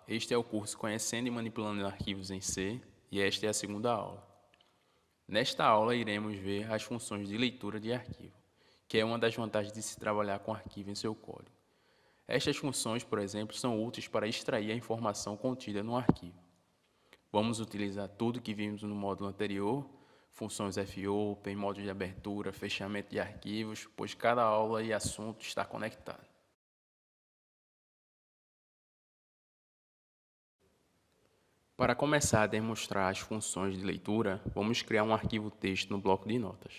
este é o curso Conhecendo e Manipulando Arquivos em C e esta é a segunda aula. Nesta aula iremos ver as funções de leitura de arquivo, que é uma das vantagens de se trabalhar com arquivo em seu código. Estas funções, por exemplo, são úteis para extrair a informação contida no arquivo. Vamos utilizar tudo que vimos no módulo anterior, funções fopen, modos de abertura, fechamento de arquivos, pois cada aula e assunto está conectado. Para começar a demonstrar as funções de leitura, vamos criar um arquivo texto no bloco de notas.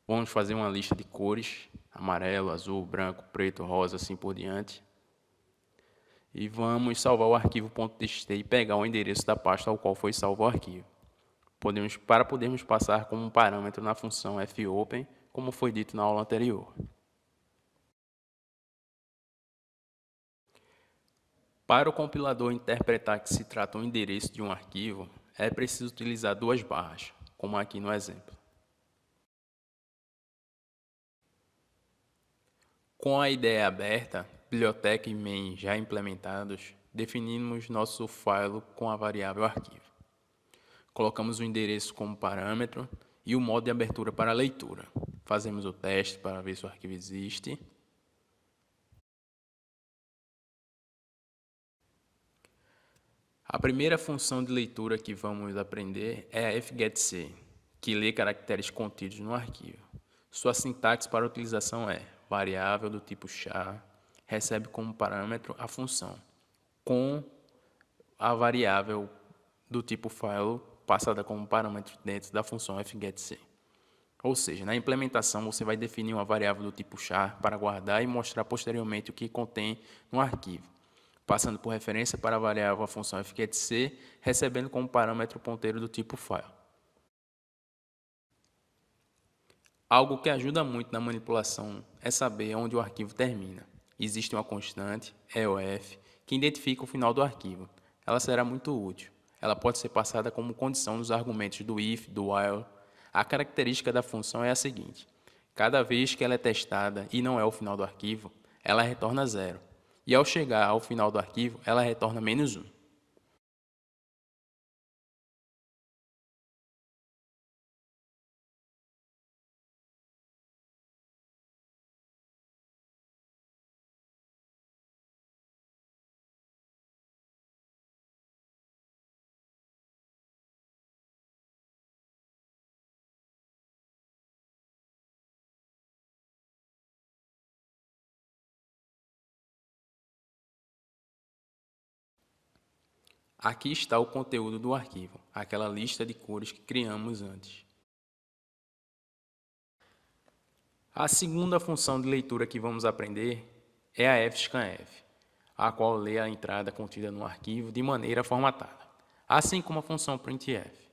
Vamos fazer uma lista de cores, amarelo, azul, branco, preto, rosa, assim por diante. E vamos salvar o arquivo .txt e pegar o endereço da pasta ao qual foi salvo o arquivo. Para podermos passar como um parâmetro na função fopen, como foi dito na aula anterior. Para o compilador interpretar que se trata um endereço de um arquivo, é preciso utilizar duas barras, como aqui no exemplo. Com a ideia aberta, biblioteca e main já implementados, definimos nosso file com a variável arquivo. Colocamos o endereço como parâmetro e o modo de abertura para a leitura. Fazemos o teste para ver se o arquivo existe. A primeira função de leitura que vamos aprender é a fgetC, que lê caracteres contidos no arquivo. Sua sintaxe para utilização é variável do tipo char, recebe como parâmetro a função, com a variável do tipo file passada como parâmetro dentro da função fgetC. Ou seja, na implementação você vai definir uma variável do tipo char para guardar e mostrar posteriormente o que contém no arquivo, passando por referência para a variável a função fgetC, recebendo como parâmetro o ponteiro do tipo file. Algo que ajuda muito na manipulação é saber onde o arquivo termina. Existe uma constante, EOF, que identifica o final do arquivo. Ela será muito útil. Ela pode ser passada como condição nos argumentos do if, do while. A característica da função é a seguinte: cada vez que ela é testada e não é o final do arquivo, ela retorna 0. E ao chegar ao final do arquivo, ela retorna -1. Aqui está o conteúdo do arquivo, aquela lista de cores que criamos antes. A segunda função de leitura que vamos aprender é a fscanf, a qual lê a entrada contida no arquivo de maneira formatada, assim como a função printf.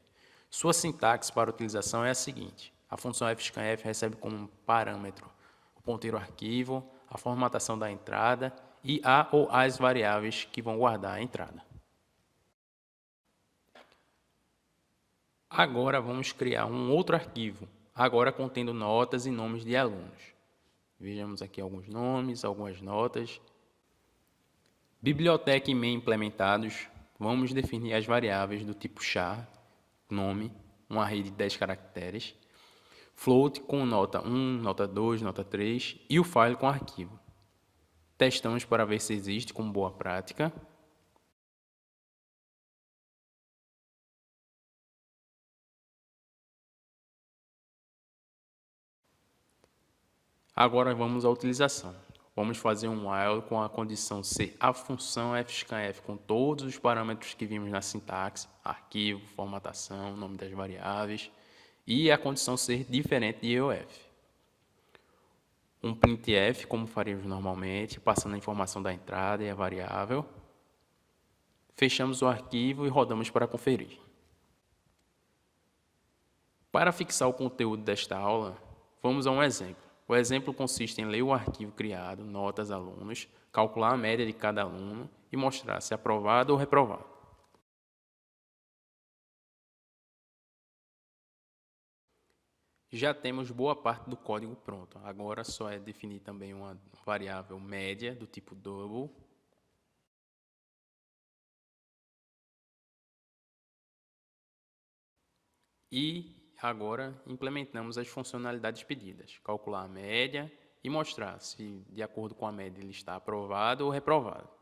Sua sintaxe para utilização é a seguinte: a função fscanf recebe como parâmetro o ponteiro arquivo, a formatação da entrada e a ou as variáveis que vão guardar a entrada. Agora vamos criar um outro arquivo, agora contendo notas e nomes de alunos. Vejamos aqui alguns nomes, algumas notas. Biblioteca e main implementados, vamos definir as variáveis do tipo char, nome, uma array de 10 caracteres, float com nota 1, nota 2, nota 3 e o file com arquivo. Testamos para ver se existe como boa prática. Agora vamos à utilização. Vamos fazer um while com a condição ser a função fscanf com todos os parâmetros que vimos na sintaxe, arquivo, formatação, nome das variáveis, e a condição ser diferente de EOF. Um printf, como faríamos normalmente, passando a informação da entrada e a variável. Fechamos o arquivo e rodamos para conferir. Para fixar o conteúdo desta aula, vamos a um exemplo. O exemplo consiste em ler o arquivo criado, notas alunos, calcular a média de cada aluno e mostrar se aprovado ou reprovado. Já temos boa parte do código pronto. Agora só é definir também uma variável média do tipo double E agora implementamos as funcionalidades pedidas, calcular a média e mostrar se, de acordo com a média, ele está aprovado ou reprovado.